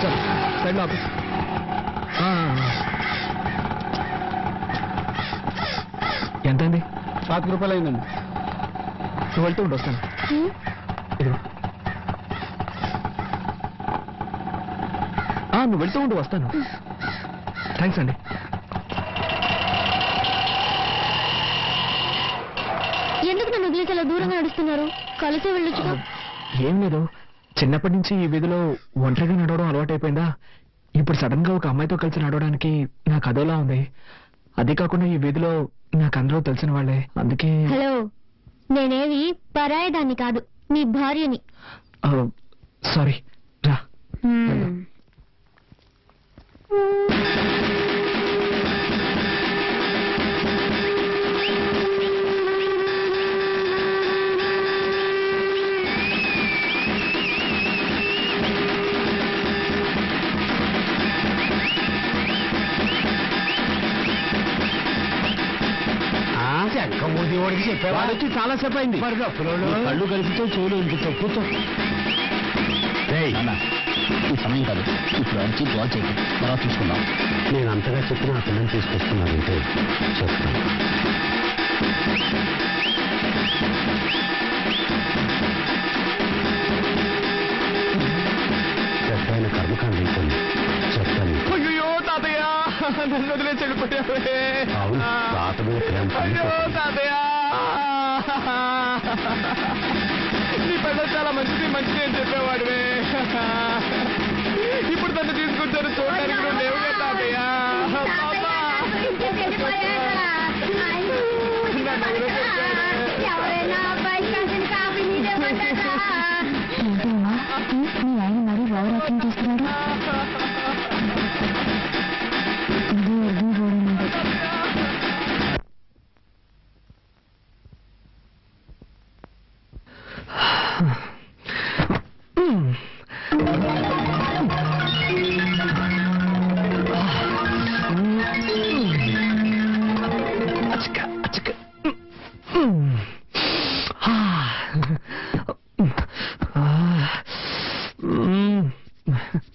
చాలు సైడ్లో ఆపు. ఎంతండి? 5 రూపాయలు అయిందండి. నువ్వు వెళ్తూ ఉండి వస్తాను. ఇదిగో నువ్వు వెళ్తూ ఉండి వస్తాను. థ్యాంక్స్ అండి. ఎందుకు నన్ను వదిలేసి అలా దూరంగా నడుస్తున్నారు? కలిసి వెళ్ళొచ్చుగా. ఏం లేదు, చిన్నప్పటి నుంచి ఈ వీధిలో ఒంటరిగా నడవడం అలవాటైపోయిందా. ఇప్పుడు సడన్ గా ఒక అమ్మాయితో కలిసి నడవడానికి నాకు అదోలా ఉంది. అదే కాకుండా ఈ వీధిలో నాకు అందరూ తెలిసిన వాళ్ళే, అందుకే. హలో, నేనేవి పరాయదాన్ని కాదు, నీ భార్యని. సారీ, రా. వాడికి చెప్పేవాడికి చాలా సేపు అయింది. కళ్ళు కలిపితే చెవులు వినిపించవు. కూర్చో. ఈ సమయం కాదు, ఇప్పుడు అడిచి బాల్ చేయకు, తర్వాత చూసుకుందాం. నేను అంతగా చెప్పిన ఆ పిల్లలు తీసుకొస్తున్నానంటే చెప్తాను. పెద్ద కర్మకాండ అయిపోయింది, చెప్తాను. అయ్యో తాతయ్య, నన్ను వదిలేసి వెళ్ళిపోయావే. అవును, తాత మీద ప్రేమ. తాతయ్య, నీ పెద్ద చాలా మంచిది మంచిది అని చెప్పేవాడివే. ఇప్పుడు తను తీసుకొచ్చారు చూడడానికి నువ్వు లేవుగా తాతయ్య. ఆయన మరీ ఓవరాక్షన్ చేస్తున్నాడు.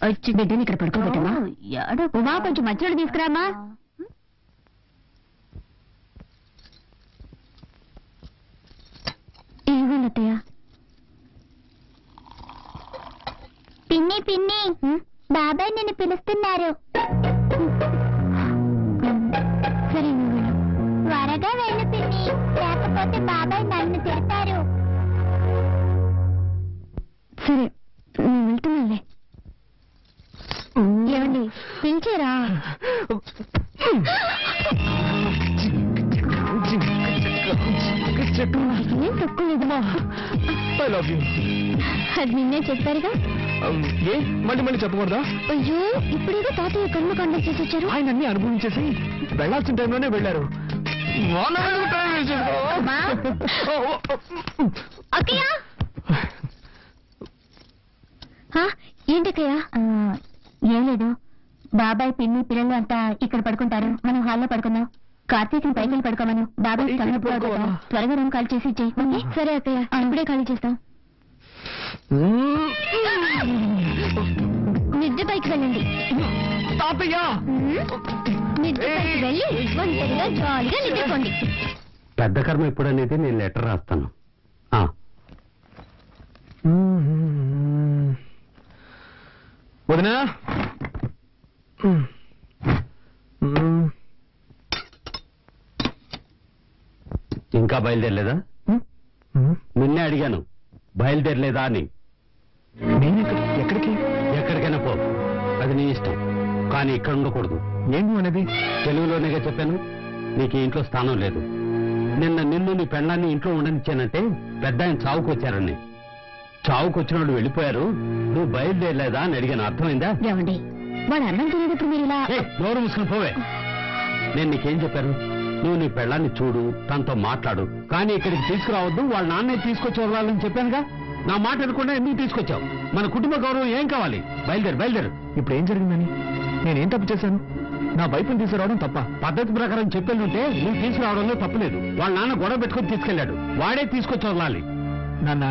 వచ్చి బిడ్డని ఇక్కడ పడుకోబెట్టమా. ఉమా, కొంచెం మధ్యలో తీసుకురామా. ఏమన్నయ్య? పిన్ని పిన్ని, బాబాయ్ నిన్ను పిలుస్తున్నారు. సరే నువ్వు వెళ్ళు. త్వరగా వెళ్ళు పిన్ని, లేకపోతే బాబాయ్ నన్ను తిడతారు. సరే నేను వెళ్తున్నానులే. ఏమండి, పిలిచారా? ఏం తక్కువ లేదమ్మా. అది నిన్నే చెప్పారుగా. ఏ మళ్ళీ మళ్ళీ చెప్పకూడదా? అయ్యో, ఇప్పుడేదో తాతయ్య కర్మకాండం చేసి వచ్చారు. ఆయన అన్ని అనుభవించేసి వెళ్లాల్సిన టైంలోనే వెళ్ళారు. అక్కయ్య, ఏంటక్కయ్య? ఏం లేదు, బాబాయ్ పిన్ని పిల్లలు అంతా ఇక్కడ పడుకుంటారు, మనం హాల్లో పడుకుందాం. కార్తీక్ని పైకి పడుకోమను. బాబాయ్ త్వరగా రూమ్ ఖాళీ చేసి ఇచ్చేయి. సరే అక్కయ్య, ఇప్పుడే ఖాళీ చేస్తాం. నిద్ర పైకి వెళ్ళండి. నిద్ర పైకి వెళ్ళి ఒంటరిగా జాలీగా నిద్రపోండి. పెద్ద కర్మ ఎప్పుడు అనేది నేను లెటర్ రాస్తాను. వదినా, ఇంకా బయలుదేరలేదా? నిన్నే అడిగాను, బయలుదేరలేదా అని. నేను ఎక్కడికి? ఎక్కడికైనా పో, అది నీ ఇష్టం, కానీ ఇక్కడ ఉండకూడదు. ఏంటి అనేది? తెలుగులోనేగా చెప్పాను, నీకు ఇంట్లో స్థానం లేదు. నిన్ను నీ పెళ్ళాన్ని ఇంట్లో ఉండనిచ్చానంటే పెద్ద ఆయన చావుకు వచ్చారని. చావుకు వచ్చిన వాళ్ళు వెళ్ళిపోయారు, నువ్వు బయలుదేరలేదా అని అడిగాను. అర్థమైందా? ఏమండి, వాడు అన్నం తినేటప్పుడు మీరు ఇలా నోరు మూసుకుని పోవే. నేను నీకేం చెప్పాను? నువ్వు నీ పెళ్ళాన్ని చూడు, తనతో మాట్లాడు, కానీ ఇక్కడికి తీసుకురావద్దు, వాళ్ళ నాన్నే తీసుకొచ్చి వదలాలని చెప్పానుగా. నా మాట అనుకుండా ఎందుకు తీసుకొచ్చావు? మన కుటుంబ గౌరవం ఏం కావాలి? బయలుదేరు. ఇప్పుడు ఏం జరిగిందని? నేనేం తప్పు చేశాను? నా వైపుని తీసుకురావడం తప్ప? పద్ధతి ప్రకారం చెప్పేళ్ళుంటే నువ్వు తీసుకురావడంలో తప్పులేదు. వాళ్ళ నాన్న గొడవ పెట్టుకుని తీసుకెళ్లాడు, వాడే తీసుకొచ్చి వదలాలి. నాన్న,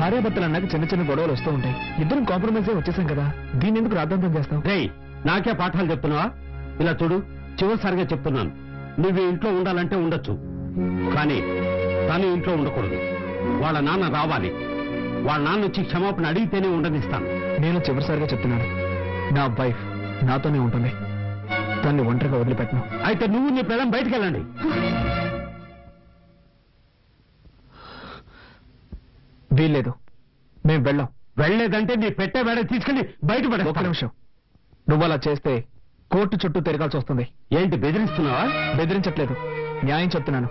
భార్యాభర్తలు అన్నాక చిన్న చిన్న గొడవలు వస్తూ ఉంటాయి. ఇద్దరం కాంప్రమైజ్ వచ్చేసాం కదా, దీన్ని ఎందుకు రాద్ధాంతం చేస్తాం? రేయ్, నాకే పాఠాలు చెప్తున్నావా? ఇలా చూడు, చివరిసారిగా చెప్తున్నాను, నువ్వు ఇంట్లో ఉండాలంటే ఉండొచ్చు, కానీ తను ఇంట్లో ఉండకూడదు. వాళ్ళ నాన్న రావాలి. వాళ్ళ నాన్న వచ్చి క్షమాపణ అడిగితేనే ఉండనిస్తాను. నేను చివరిసారిగా చెప్తున్నాను, నా వైఫ్ నాతోనే ఉంటుంది, తన్ని ఒంటరిగా వదిలిపెట్టను. అయితే నువ్వు నీ పిల్లం బయటికి వెళ్ళండి. వీల్లేదు, మేం వెళ్ళాం. వెళ్ళలేదంటే నీ పెట్టే వేడ తీసుకెళ్లి బయట ఒక్క పడే. నిమిషం, నువ్వు అలా చేస్తే కోర్టు చుట్టూ తిరగాల్సి వస్తుంది. ఏంటి బెదిరిస్తున్నావా? బెదిరించట్లేదు, న్యాయం చెప్తున్నాను.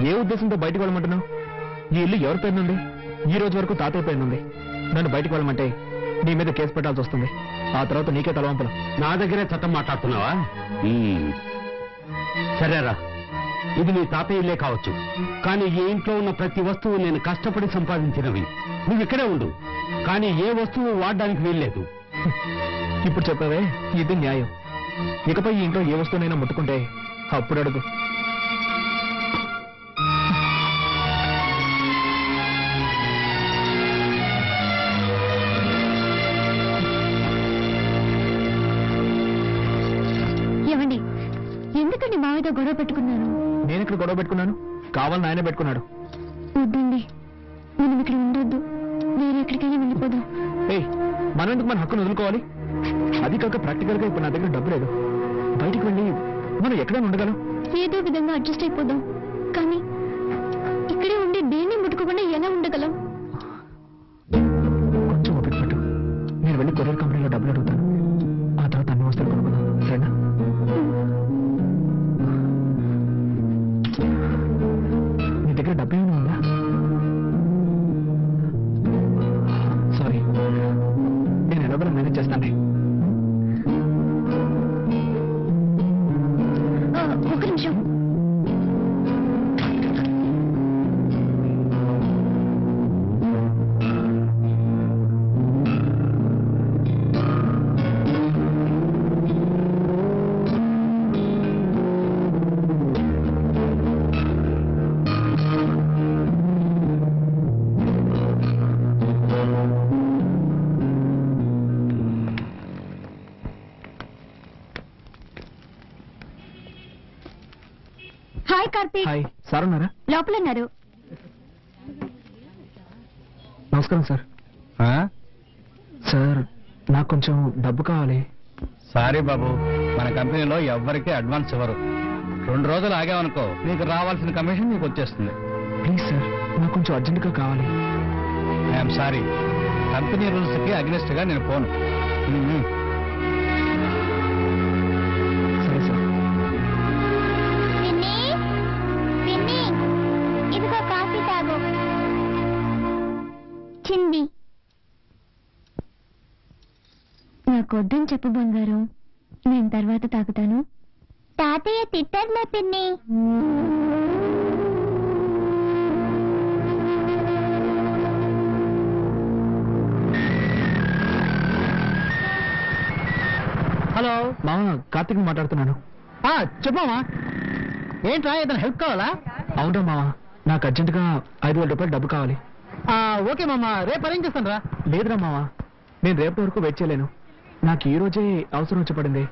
ఏ ఉద్దేశంతో బయటకు వెళ్ళమంటున్నావు? ఈ ఇల్లు ఎవరి పేరునుంది? ఈ రోజు వరకు తాతయ్య పేరునుంది. నన్ను బయటకు వెళ్ళమంటే నీ మీద కేసు పెట్టాల్సి వస్తుంది. ఆ తర్వాత నీకే తలవంపలు. నా దగ్గరే చట్టం మాట్లాడుతున్నావా? సరేరా, ఇది నీ తాతయ్య ఇల్లే కావచ్చు, కానీ ఈ ఇంట్లో ఉన్న ప్రతి వస్తువు నేను కష్టపడి సంపాదించినవి. నువ్వు ఇక్కడే ఉండు, కానీ ఏ వస్తువు వాడడానికి వీల్లేదు. ఇప్పుడు చెప్పవే, ఇది న్యాయం. ఇకపై ఈ ఇంట్లో ఏ వస్తువునైనా ముట్టుకుంటే అప్పుడు అడుగు. ఏమండి, ఎందుకండి మావితో గొడవ పెట్టుకున్నారు? నేను ఇక్కడ గొడవ పెట్టుకున్నాను, కావాలని ఆయనే పెట్టుకున్నాడు. వద్దండి, మనం ఇక్కడ ఉండొద్దు, వేరే ఎక్కడికైనా వెళ్ళిపోదాం. ఏయ్, మనం ఎందుకు మన హక్కును వదులుకోవాలి? అది కాక ప్రాక్టికల్ గా ఇప్పుడు నా దగ్గర డబ్బు లేదు. బయటికి వెళ్ళి మనం ఎక్కడైనా ఉండగలం. ఏదో విధంగా అడ్జస్ట్ అయిపోదాం, కానీ ఇక్కడే ఉండి దేన్ని ముట్టుకోకుండా ఎలా ఉండగలం? కొంచెం ఓపిక పట్టు, నేను వెళ్ళి కొరియర్ కంపెనీలో డబ్బులు అడుగుతాను. ఆ తర్వాత అన్ని వస్తువులు కొనుక్కుందాం, సరేనా? నీ దగ్గర డబ్బు ఏమైనా ఉందా? సారీ, నేను ఎలాగో మేనేజ్ చేస్తాను. ఒక నిమిషం. హాయ్ కార్తీక్. హాయ్, సార్ ఉన్నారా? లోపల ఉన్నారు. నమస్కారం సార్. సార్, నాకు కొంచెం డబ్బు కావాలి. సారీ బాబు, మన కంపెనీలో ఎవ్వరికీ అడ్వాన్స్ ఇవ్వరు. 2 రోజులు ఆగామనుకో, నీకు రావాల్సిన కమిషన్ నీకు వచ్చేస్తుంది. ప్లీజ్ సార్, నాకు కొంచెం అర్జెంటుగా కావాలి. ఐఎమ్ సారీ, కంపెనీ రూల్స్ కి అగ్నిస్ట్ గా నేను పోను. సరే సార్. ఇదిగో కాఫీ తాగు. చింది నాకు వద్దని చెప్పు బంగారం, నేను తర్వాత తాగుతాను. తాతయ్య తిట్టారులే పిన్ని. హలో మామ, కార్తీక్ మాట్లాడుతున్నాను. చెప్పమ్మా, ఏంట్రా ఏదైనా హెల్ప్ కావాలా? అవునా మామ, నాకు అర్జెంటుగా 5,000 రూపాయలు డబ్బు కావాలి. ఓకే మామ, రేపు అరేంజ్ చేస్తాను రా. లేదురా మామ, నేను రేపటి వరకు వెయిట్ చేయలేను. నాకు ఈ రోజే అవసరం వచ్చి పడింది.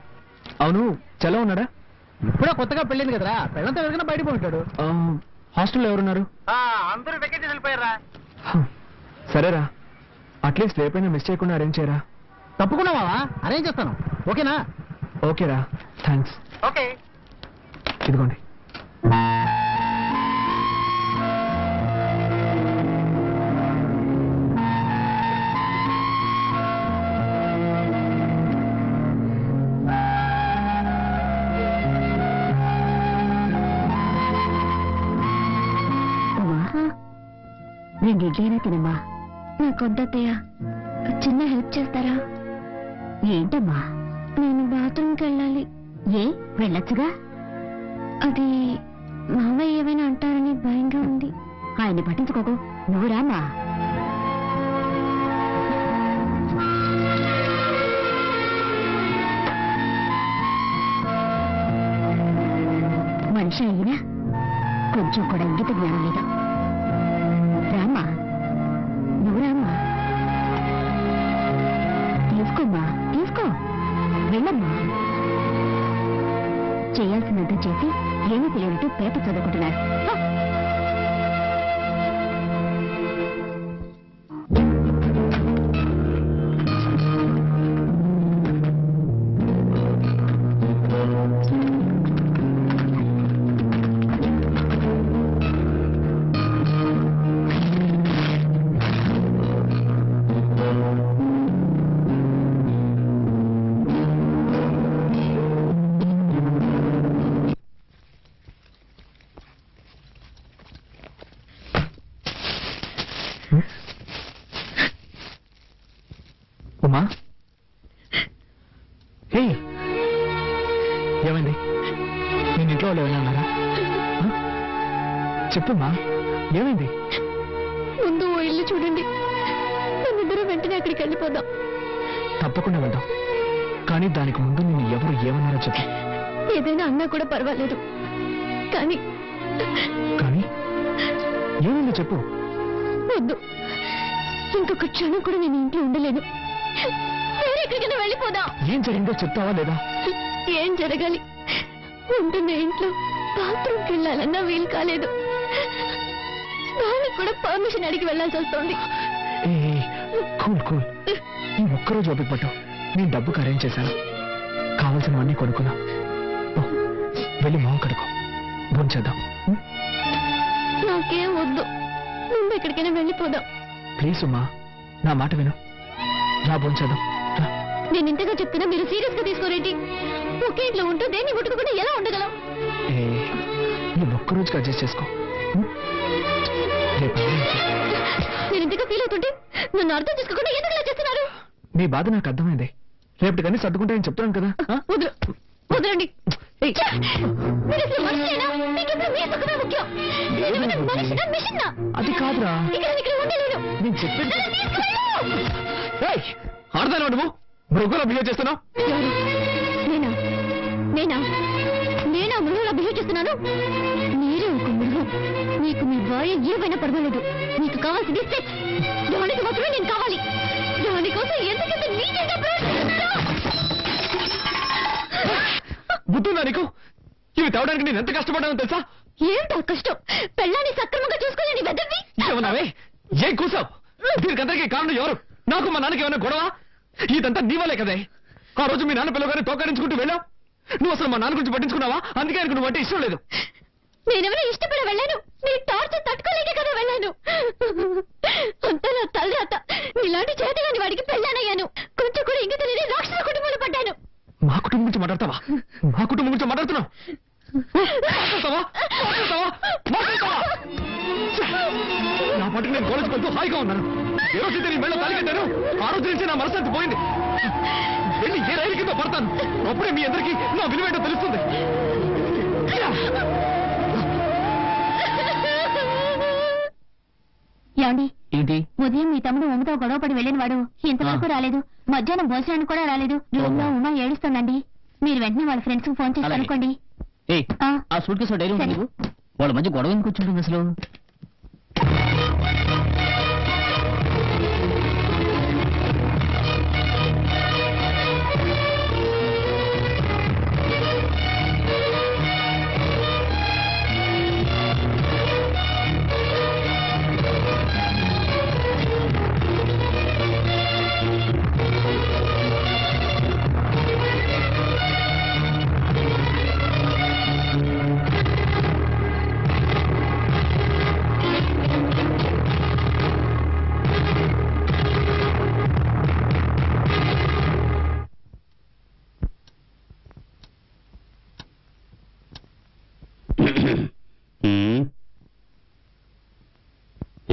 అవును, చలో ఉన్నాడా? ఇప్పుడే కొత్తగా పెళ్ళింది కదరా, పెళ్ళంతా ఎవరికైనా బయట పోయింటాడు. హాస్టల్లో ఎవరున్నారు? అందరూ వెకేషన్ వెళ్ళిపోయారా. సరేరా, అట్లీస్ట్ రేపైనా మిస్ చేయకుండా అరేంజ్ చేయరా. తప్పకుండా మావా, అరేంజ్ చేస్తాను. ఓకేనా? ఓకేరా, థ్యాంక్స్. ఓకే. ఇదిగోండి. రెండు ఇడ్లీనా తినమ్మా. నాకు వద్దయ్య, చిన్న హెల్ప్ చేస్తారా? ఏంటమ్మా? నేను బాత్రూమ్కి వెళ్ళాలి. ఏ, వెళ్ళొచ్చుగా. అది మావయ్య ఏమైనా అంటారని భయంగా ఉంది. ఆయన్ని పట్టించుకోకు, నువ్వు రామ్మా. మనిషి అయినా కొంచెం కూడా ఇంగిత జ్ఞానం లేదు. రామ్మా, నువ్వు రామ్మా. చేయాల్సినంత చేసి ఏమీ తెలియనట్టు పేపర్ చదువుకుంటున్నాడు. ఉమా, హే, ఏమైంది? నేను ఇంట్లో వాళ్ళు ఏమైనా అన్నారా? చెప్పుమా, ఏమైంది? ముందు ఓ ఇల్లు చూడండి, మనిద్దరం వెంటనే అక్కడికి వెళ్ళిపోదాం. తప్పకుండా వెళ్దాం, కానీ దానికి ముందు నేను ఎవరు ఏమన్నారో చెప్పు. ఏదైనా అన్నా కూడా పర్వాలేదు, కానీ కానీ ఏమైందో చెప్పు. వద్దు, ఇంకొక క్షణం కూడా నేను ఇంట్లో ఉండలేను. వేరే ఎక్కడికైనా వెళ్ళిపోదాం. ఏం జరిగిందో చెప్తావా లేదా? ఏం జరగాలి? ఉంటున్న ఇంట్లో బాత్రూమ్కి వెళ్ళాలన్నా వీలు కాలేదు. దానికి కూడా పర్మిషన్ అడిగి వెళ్ళాల్సి వస్తుంది. కూల్ కూల్, ఈ ఒక్కరోజు ఓపిక పట్టు. నేను డబ్బుకి అరేంజ్ చేశాను, కావాల్సినవన్నీ కొనుక్కున్నా. వెళ్ళి మొహం కడుకో, భోంచేద్దాం. నాకేం వద్దు, ముందు ఎక్కడికైనా వెళ్ళిపోదాం. ప్లీజ్ ఉమ్మా, నా మాట విను. రా, భోంచేద్దాం. నేను ఇంతగా చెప్తున్నా మీరు సీరియస్ గా తీసుకోరేంటి? ఒకే ఇంట్లో ఉంటూ దేన్ని ముట్టుకోకుండా ఎలా ఉండగలం? ఈ ఒక్కరోజుకి అడ్జస్ట్ చేసుకో. రేపు నేను ఇంతగా ఫీల్ అవుతుంటే నన్ను అర్థం చేసుకోకుండా ఎందుకు ఇలా చేస్తున్నారు? నీ బాధ నాకు అర్థమైంది. రేపటి కానీ సర్దుకుంటాయని చెప్తాను కదా. వదలండి. మీరు అసలు మనిషేనా? మీకెప్పుడు మీ సుఖమే ముఖ్యం. నేనేమైనా మనిషినా, మిషన్నా? అది కాదురా, ఇక్కడ ఉండలేను. నేను చెప్పేది ఆడదాను. నువ్వు మృగంలో బిహేవ్ చేస్తున్నావు. నేనా నేనా నేనా మృగంలో బిహేవ్ చేస్తున్నాను? మీరే ఒక మృగం. మీకు మీ భార్య ఏమైనా పర్వాలేదు. మీకు కావాల్సింది సెక్స్. దానికి మాత్రమే నేను కావాలి. దానికోసం ఎంతకంత నీచంగా ప్రవర్తిస్తున్నారో. బుద్ధుందా నీకు? ఇవి తేవడానికి నేను ఎంత కష్టపడ్డానో తెలుసా? ఏమిటో కష్టం? పెళ్ళాన్ని సక్రమంగా చూసుకోలేని వెదవి. ఏమన్నావే? ఏం కూసావు? దీనికందరికీ కారణం ఎవరు? నాకు మా నాన్నకి ఏమైనా గొడవ? ఇదంతా నీ వల్లే కదే. ఆ రోజు మీ నాన్న పిల్లగానే తోకరించుకుంటూ వెళ్ళావు. నువ్వు అసలు మా నాన్న గురించి పట్టించుకున్నావా? అందుకే ఆయనకు నువ్వు అంటే ఇష్టం లేదు. నేనెవరో ఇష్టపడి వెళ్ళాను. నీ టార్చర్ తట్టుకోలేకే కదా వెళ్ళాను. అంతా నా తలరాత. ఇలాంటి చేతగాని వాడికి పెళ్ళానయ్యాను. కొంచెం కూడా ఇంక తెలియని రాక్షస కుటుంబంలో పడ్డాను. మా కుటుంబం గురించి మాట్లాడతావా? మా కుటుంబం గురించి మాట్లాడుతున్నావు? నా పాటికి నేను కాలేజ్కి వెళ్తూ హాయిగా ఉన్నాను. ఏ రోజైతే నీ మెళ్ళ తాలికెట్టాను, ఆ రోజు నుంచి నా మనశ్శాంతి పోయింది. వెళ్ళి ఏ రైలు కింద పడతాను. అప్పుడే మీ అందరికీ నా విలువేంటో తెలుస్తుంది. ఏమండి? ఏంటి? ఉదయం మీ తమ్ముడు ఉమ్మతో గొడవపడి వెళ్ళిన వాడు ఇంతవరకు రాలేదు. మధ్యాహ్నం భోజనానికి కూడా రాలేదు. రూమ్ లో ఉమ ఏడుస్తుందండి. మీరు వెంటనే వాళ్ళ ఫ్రెండ్స్ ఫోన్ చేసి అనుకోండి. ఆ సూట్ కేసు డైరీ ఉంది. వాళ్ళ మధ్య గొడవ ఎందుకు వచ్చింటుంది అసలు?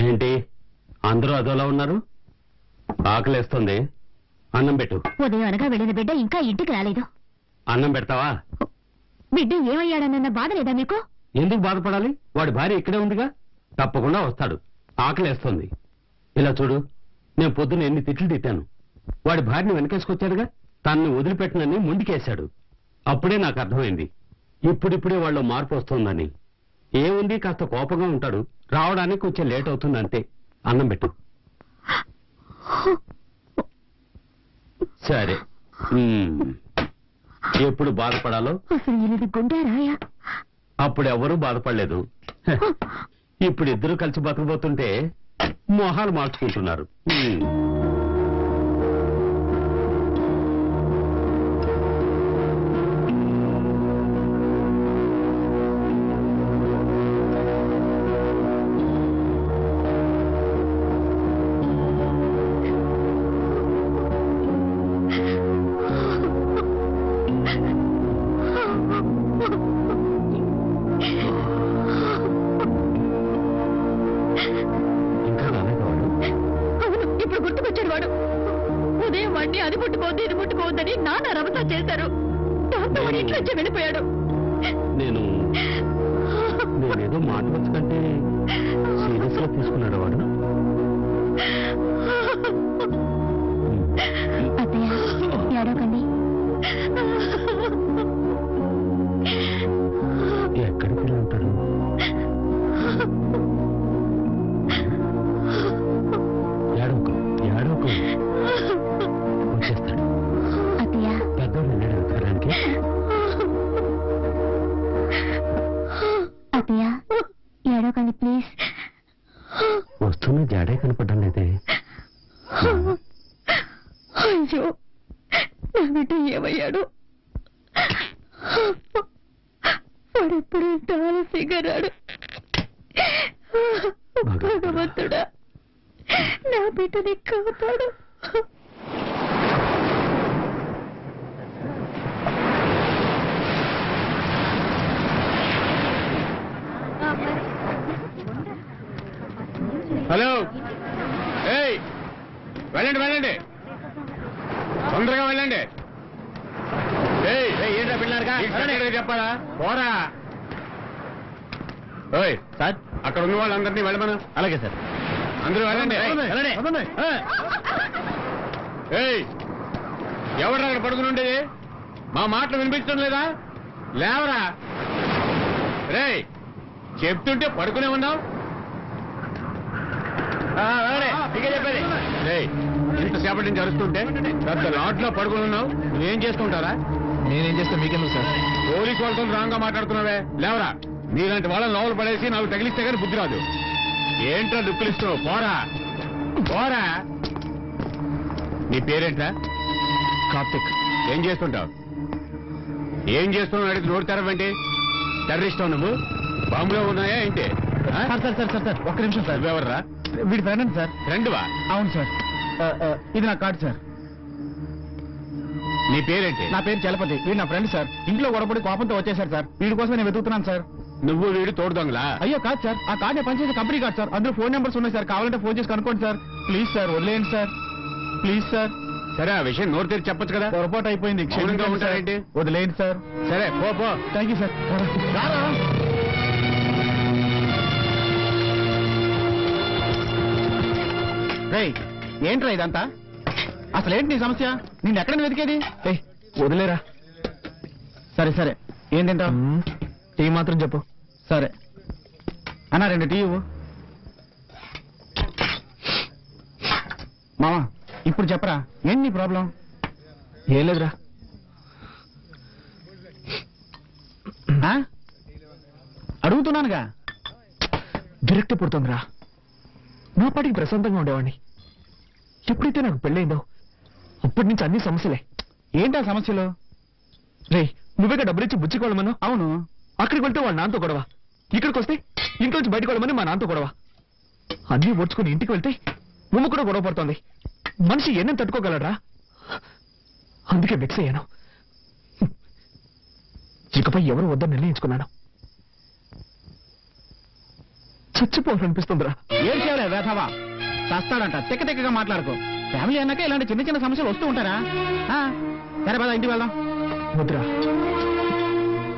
ఏంటి అందరూ అదోలా ఉన్నారు? ఆకలేస్తుంది, అన్నం పెట్టు. ఉదయం అనగా వెళ్ళిన బిడ్డ ఇంకా ఇంటికి రాలేదు. అన్నం పెడతావా? బిడ్డ ఏమయ్యాడన్న బాధ లేదా మీకు? ఎందుకు బాధపడాలి? వాడి భార్య ఇక్కడే ఉందిగా, తప్పకుండా వస్తాడు. ఆకలేస్తుంది. ఇలా చూడు, నేను పొద్దున ఎన్ని తిట్లు తిట్టాను. వాడి భార్యని వెనకేసుకొచ్చాడుగా, తనని వదిలిపెట్టనని ముందుకేశాడు. అప్పుడే నాకు అర్థమైంది ఇప్పుడిప్పుడే వాళ్ళు మార్పు వస్తుందని. ఏముంది, కాస్త కోపంగా ఉంటాడు, రావడానికి కొంచెం లేట్ అవుతుంది అంతే. అన్నం పెట్టు. సరే. ఎప్పుడు బాధపడాలో అసలు ఇది గుండె రాయా? అప్పుడు ఎవరూ బాధపడలేదు. ఇప్పుడు ఇద్దరు కలిసి బతకబోతుంటే మొహాలు మార్చుకుంటున్నారు. ఇప్పుడు గుర్తుకొచ్చాడు వాడు. ఉదయం వాడిని అది ముట్టుకోవద్దు ఇది ముట్టుకోవద్దని నాన్న రమతా చేశారు. దాంతో వాడి ఇంట్లో వచ్చి వెళ్ళిపోయాడు. నేనేదో మాట్లాడచ్చు కంటే సీరియస్ గా తీసుకున్నాడు వాడు. అత్తయ్య ఏడవకండి. ఎక్కడికి వెళ్ళి ఉంటాడు? ఏడవకు వచ్చేస్తాడు. అత్తయ్య పెద్దోడు వెళ్ళాడు వెతకడానికి. అత్తయ్య ఏడవకండి ప్లీజ్. వస్తున్న జాడే కనపడడం లేదే. అయ్యో నా బిడ్డ ఏమయ్యాడు? వాడెప్పుడు ఇంత ఆలస్యంగా రాడు. భగవంతుడా నా బిడ్డని కాపాడు. హలో, ఏయ్ వెళ్ళండి వెళ్ళండి, తొందరగా వెళ్ళండి. ఏంటా పిల్లలుగా చెప్పాలా? పోరా. ఓయ్ సార్, అక్కడ ఉన్న వాళ్ళందరినీ వెళ్ళమను. అలాగే సార్, అందరూ వెళ్ళండి. ఏయ్ ఎవరు అక్కడ పడుకుని ఉండేది? మా మాటలు వినిపించడం లేదా? లేవరా. రేయ్ చెప్తుంటే పడుకునే ఉన్నావు. చెప్పేది ఇంతసేపటి నుంచి అరుస్తుంటే పెద్ద లాట్లో పడుకుని ఉన్నావు. నువ్వేం చేసుకుంటారా? నేనేం చేస్తా మీకెందుకు సార్? పోలీసు వాళ్ళతో రాంగ్ గా మాట్లాడుతున్నావే. లేవరా. నీలాంటి వాళ్ళని లోపల పడేసి నాకు తగిలిస్తే కానీ బుద్ధి రాదు. ఏంట్రా దుక్కులు ఇస్తున్నావు? పోరా పోరా. నీ పేరేంట్రా? కార్తిక్. ఏం చేస్తుంటావు? ఏం చేస్తున్నావు అడిగి నోరు తెరవండి. టెర్రరిస్ట్ నువ్వు? బాంబులో ఉన్నాయా ఏంటి? సార్ ఒక్క నిమిషం సార్. నువ్వెవర్రా? వీడి ఫ్రెండ్ సార్. ఫ్రెండ్వా? అవును సార్. ఇది నా కార్డు సార్. నీ పేరేంటి? నా పేరు చలపతి. వీడు నా ఫ్రెండ్ సార్. ఇంట్లో గొడవపడి కోపంతో వచ్చేసారు సార్. వీడి కోసం నేను వెతుకుతున్నాను సార్. నువ్వు వీడు తోడు దొంగలా? అయ్యో కాదు సార్, ఆ కార్డు పనిచేసే కంపెనీ కార్డు సార్. అందులో ఫోన్ నెంబర్స్ ఉన్నాయి సార్. కావాలంటే ఫోన్ చేసి కనుక్కోండి సార్. ప్లీజ్ సార్ వదిలేయండి సార్. Please sir. సరే ఆ విషయం నోరు తెరిచి చెప్పొచ్చు కదా. పొరపాటు అయిపోయింది. మౌనంగా ఉంటారేంటి? వదిలేయండి సార్. సరే పో పో. Thank you sir. రేయ్ ఏంట్రా ఇదంతా? అసలేంటి నీ సమస్య? నిన్ను ఎక్కడ వెతికేది? వదిలేరా. సరే సరే ఏం తింటావు? టీ మాత్రం చెప్పు. సరే అన్నా 2 టీ ఇవ్వు. మామా ఇప్పుడు చెప్పరా, ఏంటి నీ ప్రాబ్లం? ఏం లేదురా. అడుగుతున్నానుగా. విరక్తి పుడుతుందిరా. నా పాటికి ప్రశాంతంగా ఉండేవాడిని. ఎప్పుడైతే నాకు పెళ్ళైందో అప్పటి నుంచి అన్ని సమస్యలే. ఏంటా సమస్యలు? రే నువ్వేగా డబ్బులిచ్చి బుచ్చికోవడమను. అవును. అక్కడికి వెళ్తే వాళ్ళ నాన్నతో గొడవ. ఇక్కడికి వస్తే ఇంట్లోంచి బయటకు వెళ్ళమని మా నాన్నతో గొడవ. అన్నీ ఓడ్చుకుని ఇంటికి వెళ్తే నువ్వు కూడా గొడవ పడుతోంది. మనిషి ఎన్నం తట్టుకోగలరా? అందుకే మిక్స్ అయ్యాను. ఇకపై ఎవరు వద్దని నిర్ణయించుకున్నాను. చచ్చిపోవాలనిపిస్తుందిరా. ఏం చేయాలి వేధవా? చస్తాడంట. తెక్కగా మాట్లాడుకో. ఫ్యామిలీ అన్నాక ఇలాంటి చిన్న చిన్న సమస్యలు వస్తూ ఉంటారా? సరే పద ఇంటికి వెళ్దాం. వద్దురా.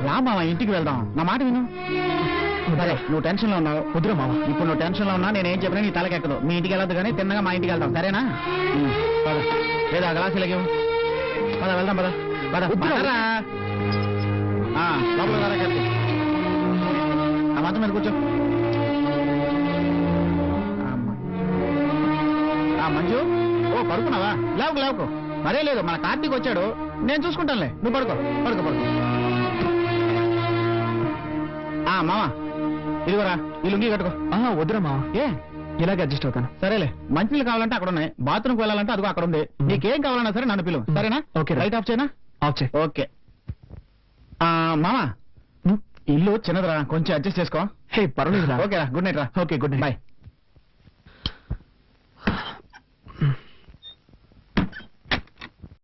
రా మామ ఇంటికి వెళ్దాం. నా మాట విను. సరే నువ్వు టెన్షన్ లో ఉన్నావు. వద్దురా మామ. ఇప్పుడు నువ్వు టెన్షన్ లో ఉన్నా నేనేం చెప్పినా నీ తలకెక్కదు. మీ ఇంటికి వెళ్ళొద్దు కానీ తిన్నగా మా ఇంటికి వెళ్దాం. సరేనా? పద. లేదా గ్లాసులకి పద వెళ్దాం. పద పద పదరా. లోపల రా కలిసి. ఆ మంచం మీద కూర్చో. మంజు ఓ పడుకున్నావా? లేవుకు లేవుకు. మరే లేదు మన కార్తీక్ వచ్చాడు. నేను చూసుకుంటానులే, నువ్వు పడుకో పడుకో పడుకో. మామ ఇదిగోరా, ఈ లుంగి కట్టుకో. వద్దురా మావా, ఏ ఇలాగే అడ్జస్ట్ అవుతాను. సరేలే, మంచినీళ్ళు కావాలంటే అక్కడ ఉన్నాయి, బాత్రూమ్కి వెళ్ళాలంటే అదిగో అక్కడ ఉంది. నీకేం కావాలన్నా సరే నన్ను పిలువు, సరేనా? ఓకే. లైట్ ఆఫ్ చేయనా? ఆఫ్ చేయి. ఓకే. మామా ఇల్లు చిన్నదిరా, కొంచెం అడ్జస్ట్ చేసుకో. హే పర్వాలేదురా. ఓకేరా, గుడ్ నైట్ రా. Okay good night. బాయ్.